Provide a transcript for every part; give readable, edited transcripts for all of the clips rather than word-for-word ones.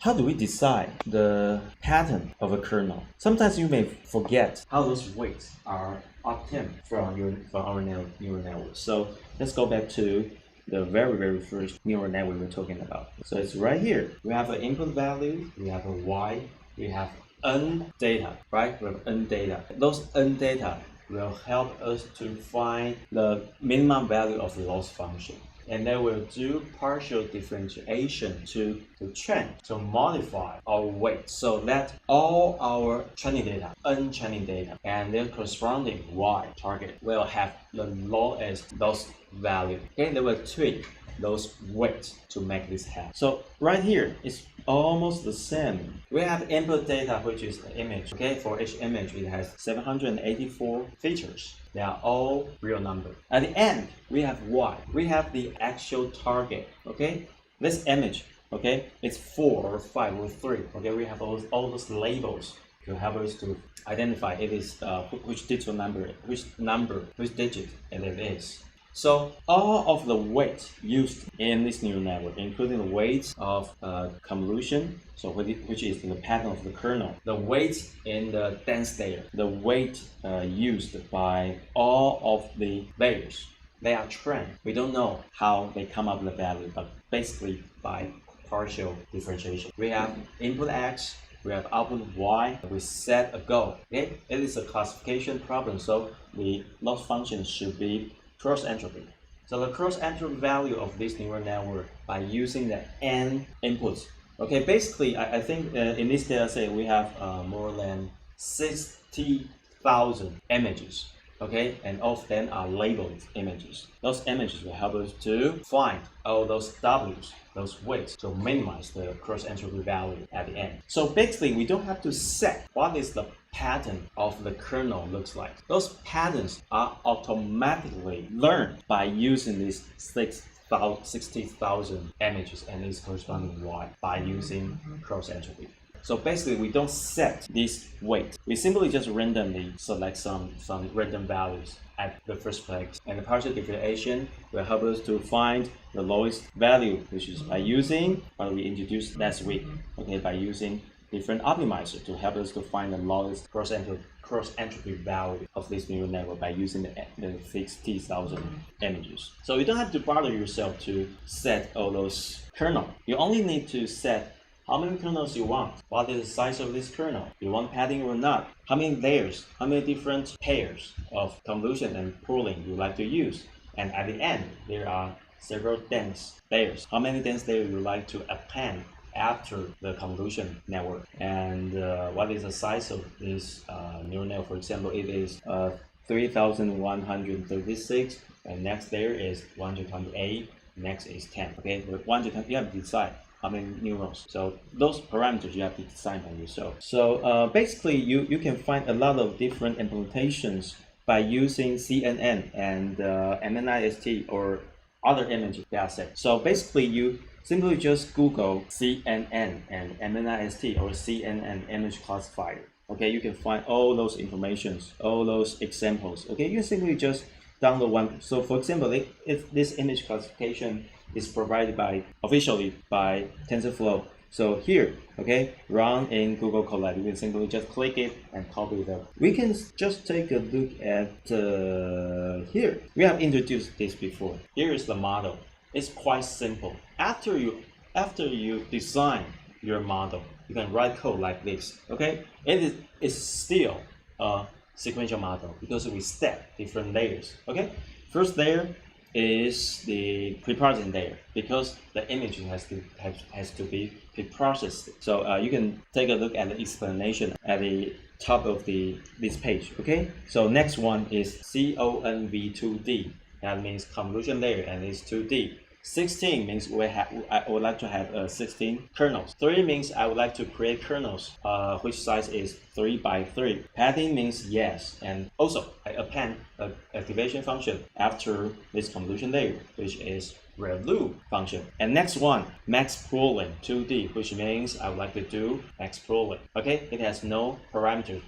how do we decide the pattern of a kernel? Sometimes you may forget how those weights are obtained from our neural network. So let's go back to the very first neural network we're talking about. So it's right here. We have an input value, we have a y, we have n data, right? We have n data. Those n data will help us to find the minimum value of the loss function. And then we'll do partial differentiation to train, to modify our weight so that all our training data, n training data, and their corresponding y target will have the lowest those value. Okay, they will tweak those weights to make this happen. So right here, it's almost the same. We have input data, which is the image. Okay, for each image, it has 784 features. They are all real numbers. At the end, we have y. We have the actual target. Okay, this image. Okay, it's 4 or 5 or 3. Okay, we have all those labels to help us to identify it is which digit number it is. So all of the weights used in this neural network, including the weights of convolution, so which is the pattern of the kernel, the weights in the dense layer, the weight used by all of the layers, they are trained. We don't know how they come up with the value, but basically by partial differentiation. We have input x, we have output y, we set a goal. Okay, it is a classification problem, so the loss function should be cross entropy. So the cross entropy value of this neural network by using the n inputs. Okay, basically, I think in this data set we have more than 60,000 images. Okay, and all of them are labeled images. Those images will help us to find all those W's, those weights, to minimize the cross entropy value at the end. So basically, we don't have to set what is the pattern of the kernel looks like. Those patterns are automatically learned by using these 60,000 images and its corresponding y by using cross entropy. So basically, we don't set this weight. We simply just randomly select some random values at the first place. And the partial differentiation will help us to find the lowest value, which is by using what we introduced last week. Okay, by using different optimizers to help us to find the lowest cross entropy value of this neural network by using the 60,000 images. So you don't have to bother yourself to set all those kernel. You only need to set how many kernels you want, what is the size of this kernel, you want padding or not, how many layers, how many different pairs of convolution and pooling you like to use. And at the end, there are several dense layers. How many dense layers you like to append after the convolution network, and what is the size of this neural network. For example, it is 3,136, and next layer is 128, next is 10. Okay, with 110, you have to decide how many neurons. So those parameters you have to decide by yourself. So basically, you can find a lot of different implementations by using CNN and MNIST or other image data sets. So basically, you simply just Google CNN and MNIST or CNN image classifier. Okay, you can find all those informations, all those examples. Okay, you simply just download one. So for example, if this image classification is provided officially by TensorFlow. So here, okay, run in Google Colab. You can simply just click it and copy it up. We can just take a look at here. We have introduced this before. Here is the model. It's quite simple. After you design your model, you can write code like this. Okay, it is still a sequential model because we stack different layers. Okay, first layer is the preprocessing layer because the image has to be preprocessed. So you can take a look at the explanation at the top of this page. Okay, so next one is CONV2D. That means convolution layer, and it's 2D. 16 means I would like to have 16 kernels. 3 means I would like to create kernels which size is 3 by 3. Padding means yes, and also I append an activation function after this convolution layer, which is ReLU function. And next one, max pooling 2D, which means I would like to do max pooling. Okay, it has no parameters,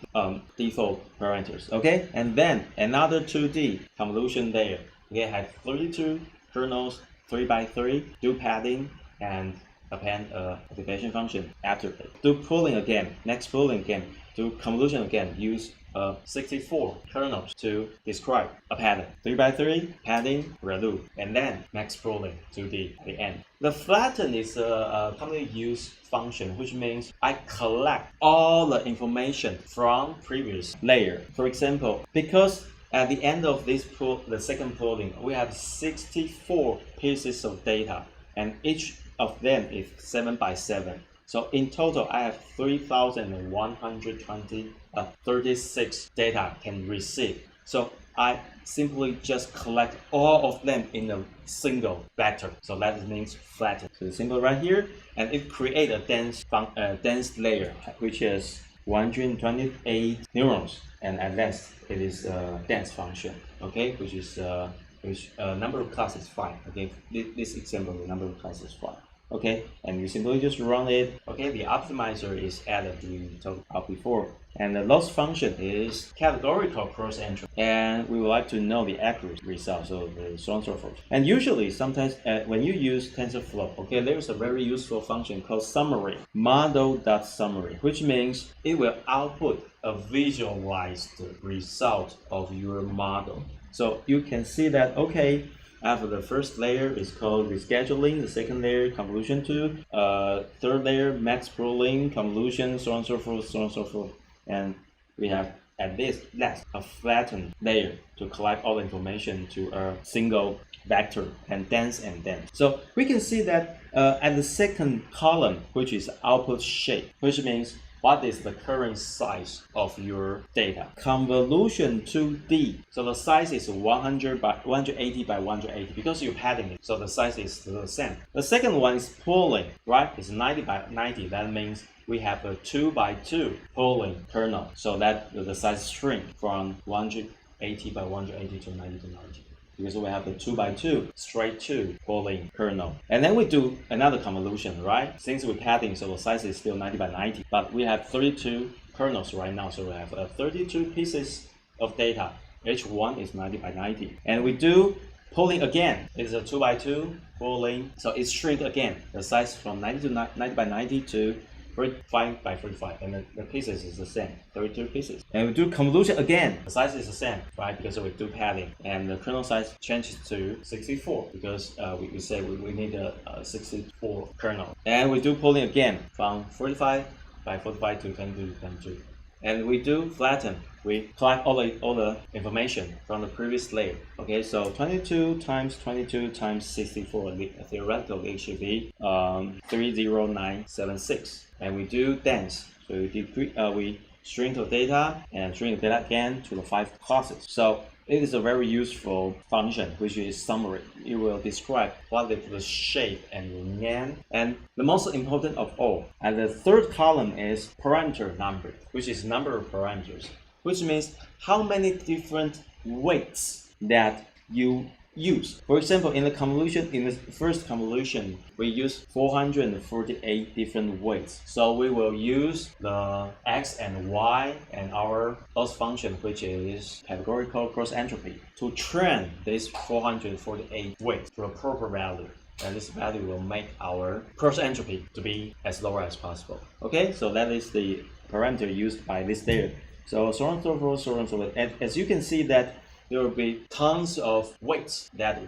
default parameters. Okay, and then another 2D convolution layer. Okay, I have 32 kernels, 3 by 3, do padding, and append a activation function after it. Do pooling again, next pooling again, do convolution again, use 64 kernels to describe a pattern. 3x3 padding ReLU, and then max pooling to the end. The flatten is a commonly used function, which means I collect all the information from previous layer. For example, because at the end of this pool, the second pooling, we have 64 pieces of data, and each of them is 7x7. So in total, I have 3,136 data can receive. So I simply just collect all of them in a single vector. So that means flatten. So the symbol right here, and it creates a dense layer, which is 128 neurons, and at last it is a dense function. Okay, which is number of class is 5. Okay, this example, the number of class is 5. Okay, and you simply just run it. Okay, the optimizer is added, we talked about before, and the loss function is categorical cross entry, and we would like to know the accurate result, so on and so forth. And usually, sometimes when you use TensorFlow, okay, there's a very useful function called summary, model.summary, which means it will output a visualized result of your model. So you can see that, okay, after the first layer is called rescheduling, the second layer convolution 2, third layer max pooling, convolution, so on and so forth, so on and so forth. And we have at this last a flattened layer to collect all the information to a single vector and dense and dense. So we can see that at the second column, which is output shape, which means what is the current size of your data? Convolution 2D. So the size is 100 by 180 by 180 because you're padding it. So the size is the same. The second one is pooling, right? It's 90 by 90. That means we have a 2 by 2 pooling kernel. So that the size shrink from 180 by 180 to 90 to 90. Because we have the 2 by 2 straight to pooling kernel. And then we do another convolution, right? Since we're padding, so the size is still 90 by 90, but we have 32 kernels right now, so we have 32 pieces of data. Each one is 90 by 90. And we do pooling again. It's a 2 by 2 pooling, so it shrink again. The size from 90 to 90 by 90 to 45 by 45, and the pieces is the same, 32 pieces. And we do convolution again. The size is the same, right? Because we do padding, and the kernel size changes to 64 because we say we need a 64 kernel. And we do pooling again from 45 by 45 to 22 to 22. And we do flatten. We collect all the information from the previous layer. Okay, so 22 times 22 times 64, theoretically it should be 30976. And we do dense. So we shrink the data and shrink the data again to the 5 classes. So it is a very useful function, which is summary. It will describe what is the shape and the name. And the most important of all, and the third column is parameter number, which is number of parameters, which means how many different weights that you use. For example, in the first convolution, we use 448 different weights. So we will use the x and y and our loss function, which is categorical cross entropy, to train this 448 weights to a proper value. And this value will make our cross entropy to be as low as possible. Okay, so that is the parameter used by this layer. So on and so forth, so on and so forth. And as you can see that there will be tons of weights that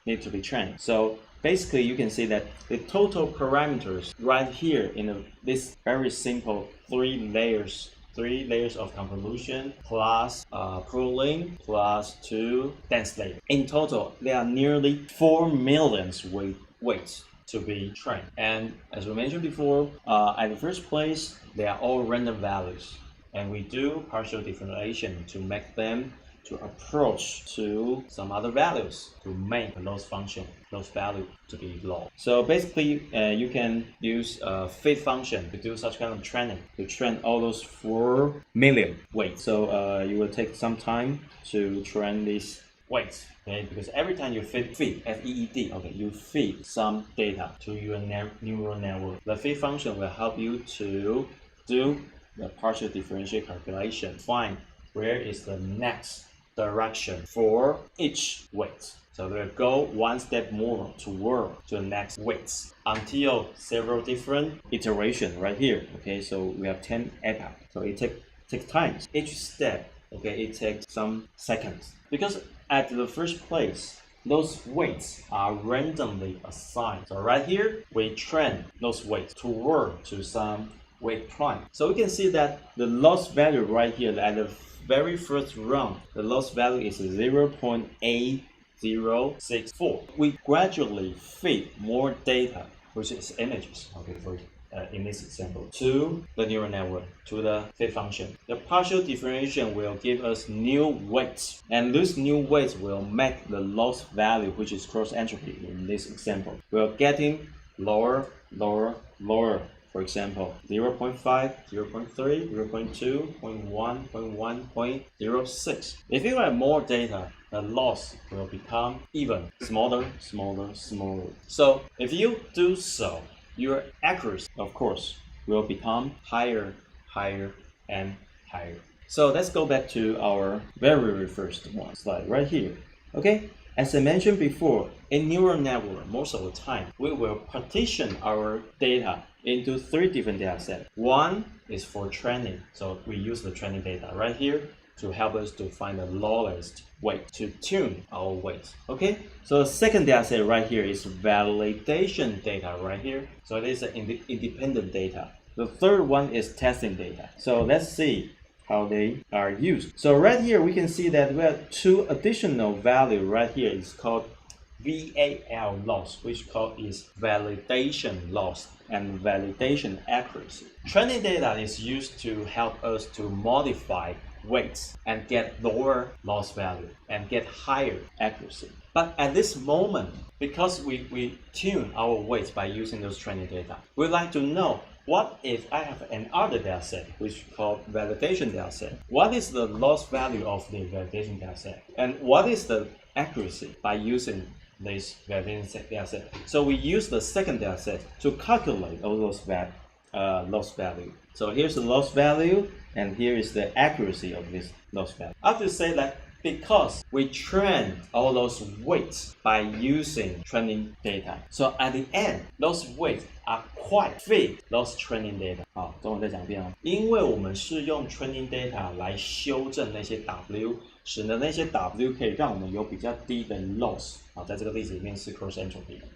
need to be trained. So basically, you can see that the total parameters right here in this very simple three layers of convolution plus pooling plus 2 dense layer. In total, there are nearly 4 million weights to be trained. And as we mentioned before, at the first place, they are all random values. And we do partial differentiation to make them to approach to some other values to make the loss value to be low. So basically, you can use a fit function to do such kind of training, to train all those 4 million weights. So you will take some time to train these weights, okay? Because every time you feed, F-E-E-D, okay, you feed some data to your neural network. The fit function will help you to do the partial differential calculation, find where is the next direction for each weight. So we'll go one step more toward to the next weights until several different iterations right here. Okay, so we have 10 epoch. So it takes time. Each step, okay, it takes some seconds. Because at the first place, those weights are randomly assigned. So right here, we train those weights toward to some weight prime. So we can see that the loss value right here at the very first round, the loss value is 0.8064. We gradually feed more data, which is images, okay, for in this example, to the neural network, to the fit function. The partial differentiation will give us new weights, and these new weights will make the loss value, which is cross entropy in this example, we're getting lower, lower, lower. For example, 0.5, 0.3, 0.2, 0.1, 0.1, 0.06. If you have more data, the loss will become even smaller, smaller, smaller. So if you do so, your accuracy, of course, will become higher, higher, and higher. So let's go back to our very first one slide right here. Okay, as I mentioned before, in neural network, most of the time, we will partition our data into 3 different data sets. One is for training, so we use the training data right here to help us to find the lowest weight, to tune our weights. Okay, so the second data set right here is validation data right here. So it is an independent data. The third one is testing data. So let's see how they are used. So right here we can see that we have 2 additional value right here. It's called VAL loss, which is validation loss and validation accuracy. Training data is used to help us to modify weights and get lower loss value and get higher accuracy. But at this moment, because we tune our weights by using those training data, we'd like to know, what if I have another data set, which is called validation data set? What is the loss value of the validation data set? And what is the accuracy by using this validation data set? So we use the second data set to calculate all those loss value. So here's the loss value, and here is the accuracy of this loss value. I have to say that because we train all those weights by using training data, so at the end, those weights are quite fit those training data. 好，中文再讲一遍哦。因为我们是用 training data 来修正那些 W， 使得那些 W 可以让我们有比较低的 loss。好，在这个例子里面是 cross entropy 的。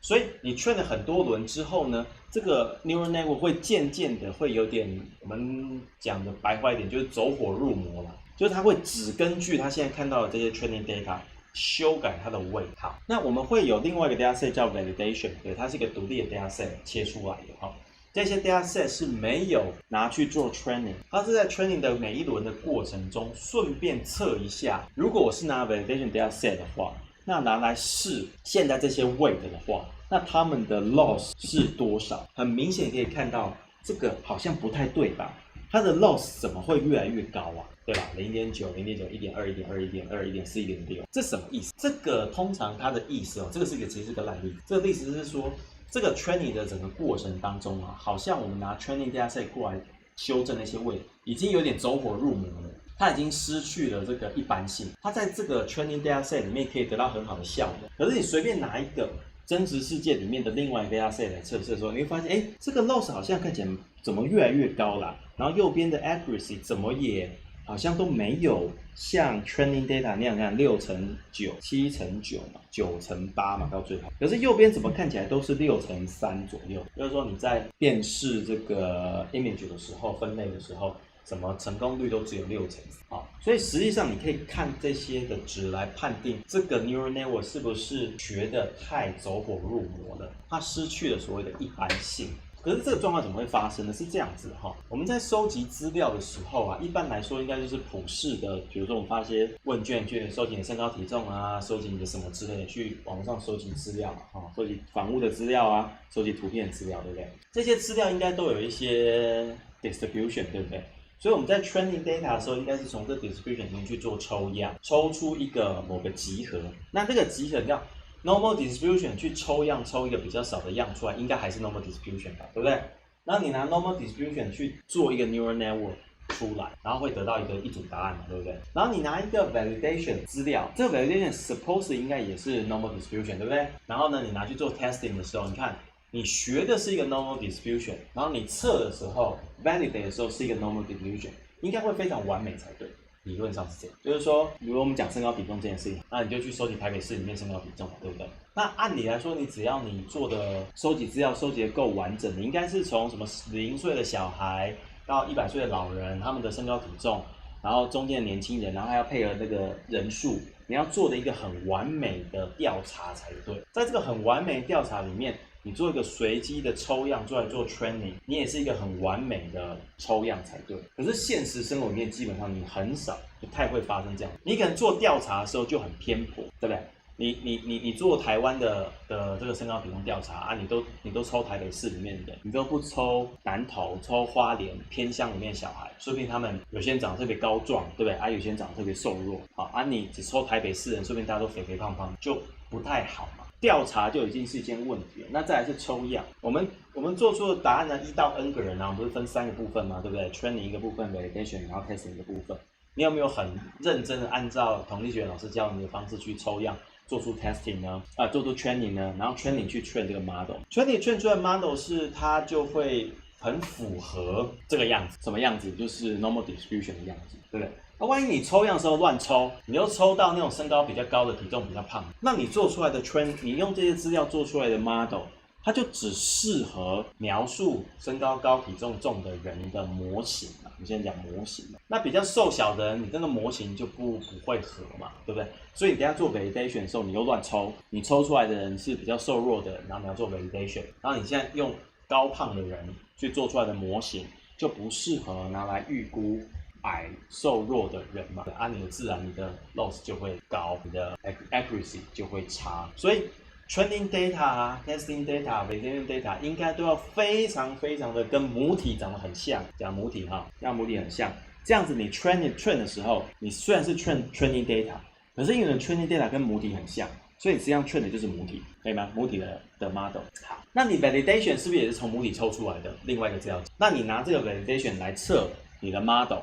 所以你 train 了很多轮之后呢，这个 neural network 会渐渐的会有点，我们讲的白话一点，就是走火入魔了。就是它会只根据它现在看到的这些 training data 修改它的 weight。好，那我们会有另外一个 data set 叫 validation， 对，它是一个独立的 data set 切出来的。好，这些 data set 是没有拿去做 training， 它是在 training 的每一轮的过程中顺便测一下，如果我是拿 validation data set 的话，那拿来试现在这些 weight 的话，那他们的 loss 是多少？很明显可以看到，这个好像不太对吧？它的 loss 怎么会越来越高啊？对吧？0.9、0.9、1.2、1.2、1.2、1.4、1.6，这什么意思？这个通常它的意思哦，这个其实是个烂例子。这个意思是说，这个 training 的整个过程当中啊，好像我们拿 training data set 过来修正那些 weight， 已经有点走火入魔了。它已经失去了这个一般性，它在这个 training data set 里面可以得到很好的效果。可是你随便拿一个真实世界里面的另外一个 data set 来测试的时候，你会发现，哎，这个 loss 好像看起来怎么越来越高啦，然后右边的 accuracy 怎么也好像都没有像 training data 那样看6×9、7×9嘛，9×8嘛到最好。可是右边怎么看起来都是6×3左右？就是说你在辨识这个 image 的时候，分类的时候，怎么成功率都只有6%啊？所以实际上你可以看这些的值来判定这个 neural network 是不是学得太走火入魔了，它失去了所谓的一般性。可是这个状况怎么会发生呢？是这样子哈，我们在收集资料的时候啊，一般来说应该就是普世的，比如说我们发一些问卷去收集你的身高体重啊，收集你的什么之类的，去网络上收集资料啊，收集房屋的资料啊，收集图片的资料，对不对？这些资料应该都有一些 distribution， 对不对？所以我们在 training data 的时候，应该是从这 distribution 里面去做抽样，抽出一个某个集合。那这个集合叫 normal distribution 去抽样，抽一个比较少的样出来，应该还是 normal distribution 吧，对不对？然后你拿 normal distribution 去做一个 neural network，出来，然后会得到一组答案嘛，对不对？然后你拿一个 validation 资料，这个 validation suppose 应该也是 normal distribution， 对不对？然后呢，你拿去做 testing 的时候，你看你学的是一个 normal distribution， 然后你测的时候 validate 的时候是一个 normal distribution， 应该会非常完美才对。理论上是这样，就是说，比如我们讲身高体重这件事情，那你就去收集台北市里面身高体重嘛，对不对？那按理来说，你只要你做的收集资料收集的够完整，你应该是从什么0岁的小孩到100岁的老人，他们的身高体重，然后中间的年轻人，然后还要配合那个人数，你要做的一个很完美的调查才对。在这个很完美的调查里面，你做一个随机的抽样出来做 training， 你也是一个很完美的抽样才对。可是现实生活里面基本上你很少，不太会发生这样。你可能做调查的时候就很偏颇，对不对？你做台湾的这个身高体重调查啊，你都抽台北市里面的，你都不抽南投、抽花莲偏乡里面的小孩，说不定他们有些人长得特别高壮，对不对？啊，有些人长得特别瘦弱，好啊，你只抽台北市人，说不定大家都肥肥胖胖，就不太好嘛。调查就已经是一件问题了，那再来是抽样。我们做出的答案呢，1到 N 个人啊，我们不是分3个部分嘛，对不对 ？Training 一个部分 ，Validation 然后 Testing 一个部分。你有没有很认真的按照统计学老师教你的方式去抽样，做出 Testing 呢？做出 Training 呢？然后 Training 去 train 这个 model。Training train 出来的 model 是它就会很符合这个样子，什么样子？就是 normal distribution 的样子，对不对？那万一你抽样的时候乱抽，你又抽到那种身高比较高的、体重比较胖，那你做出来的 train， 你用这些资料做出来的 model， 它就只适合描述身高高、体重重的人的模型嘛。我们现在讲模型嘛，那比较瘦小的人，你这个模型就不会合嘛，对不对？所以你等一下做 validation 的时候，你又乱抽，你抽出来的人是比较瘦弱的，然后你要做 validation， 然后你现在用高胖的人去做出来的模型，就不适合拿来预估矮瘦弱的人嘛，你的自然你的 loss 就会高，你的 accuracy 就会差，所以 training data、testing data、validation data 应该都要非常的跟母体长得很像，讲母体哈，让母体很像，这样子你 train 的时候，你虽然是 training data， 可是因为 training data 跟母体很像，所以实际上 train 的就是母体，可以吗？母体的 model。好，那你 validation 是不是也是从母体抽出来的另外一个资料？那你拿这个 validation 来测你的 model，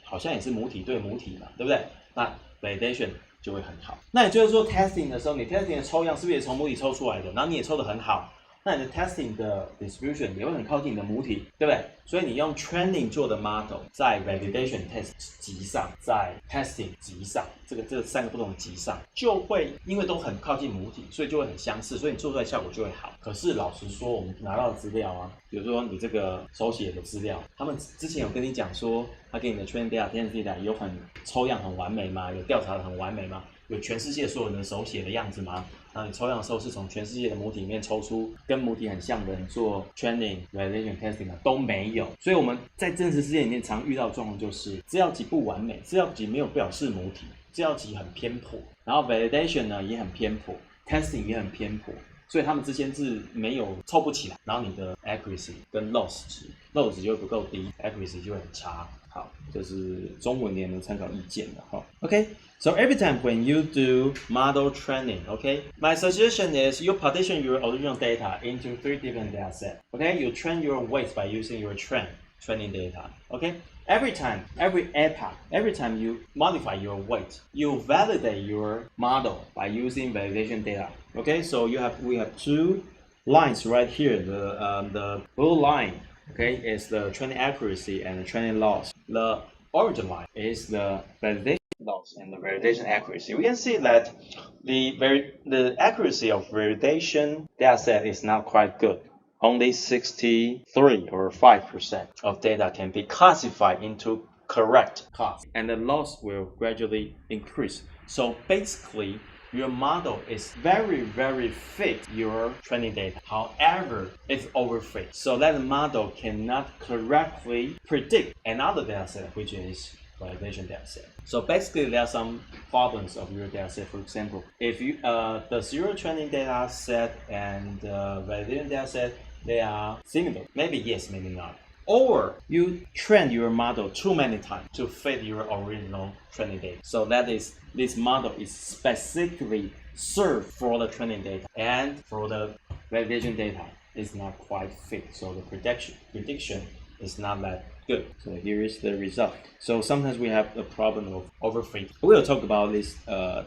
好像也是母体对母体嘛，对不对？那 validation 就会很好。那也就是说 testing 的时候，你 testing 的抽样是不是也从母体抽出来的？然后你也抽得很好，那你的 testing 的 distribution 也会很靠近你的母体，对不对？所以你用 training 做的 model 在 validation test 集上，在 testing 集上，这3个不同的集上，就会因为都很靠近母体，所以就会很相似，所以你做出来效果就会好。可是老实说，我们拿到的资料啊，比如说你这个手写的资料，他们之前有跟你讲说，他给你的 training data、testing data 有很抽样很完美吗？有调查的很完美吗？有全世界所有人的手写的样子吗？那你抽样的时候是从全世界的母体里面抽出跟母体很像的人做 training、validation、testing 吗？都没有。所以我们在真实世界里面常遇到的状况就是，资料集不完美，资料集没有表示母体，资料集很偏颇，然后 validation 呢也很偏颇 ，testing 也很偏颇，所以他们之间是没有凑不起来，然后你的 accuracy 跟 loss 值就会不够低 ，accuracy 就会很差。好，这是中文联盟参考意见的哈。Okay, so every time when you do model training, okay, my suggestion is you partition your original data into 3 different data sets. Okay, you train your weights by using your training data. Okay, every time, every epoch, every time you modify your weight, you validate your model by using validation data. Okay, so we have 2 lines right here. The blue line, okay, is the training accuracy and the training loss. The origin line is the validation loss and the validation accuracy. We can see that the accuracy of validation dataset is not quite good. Only 63 or 5% of data can be classified into correct class, and the loss will gradually increase. So basically, your model is very fit your training data. However, it's overfit, so that the model cannot correctly predict another dataset, which is validation dataset. So basically, there are some problems of your dataset. For example, if you the zero training dataset and validation dataset, they are similar. Maybe yes, maybe not. Or you train your model too many times to fit your original training data. So that is, this model is specifically served for the training data, and for the validation data is not quite fit. So the prediction is not that good. So here is the result. So sometimes we have the problem of overfitting. We'll talk about this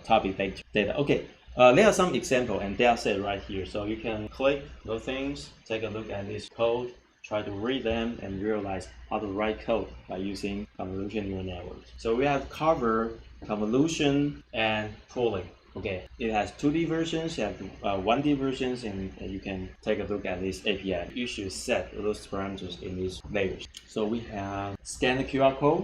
topic data. Okay. There are some example and data set right here. So you can click those things, take a look at this code, try to read them and realize how to write code by using convolution neural networks. So we have covered convolution and pooling. Okay, it has 2D versions, you have 1D versions, and you can take a look at this API. You should set those parameters in these layers. So we have scan the QR code,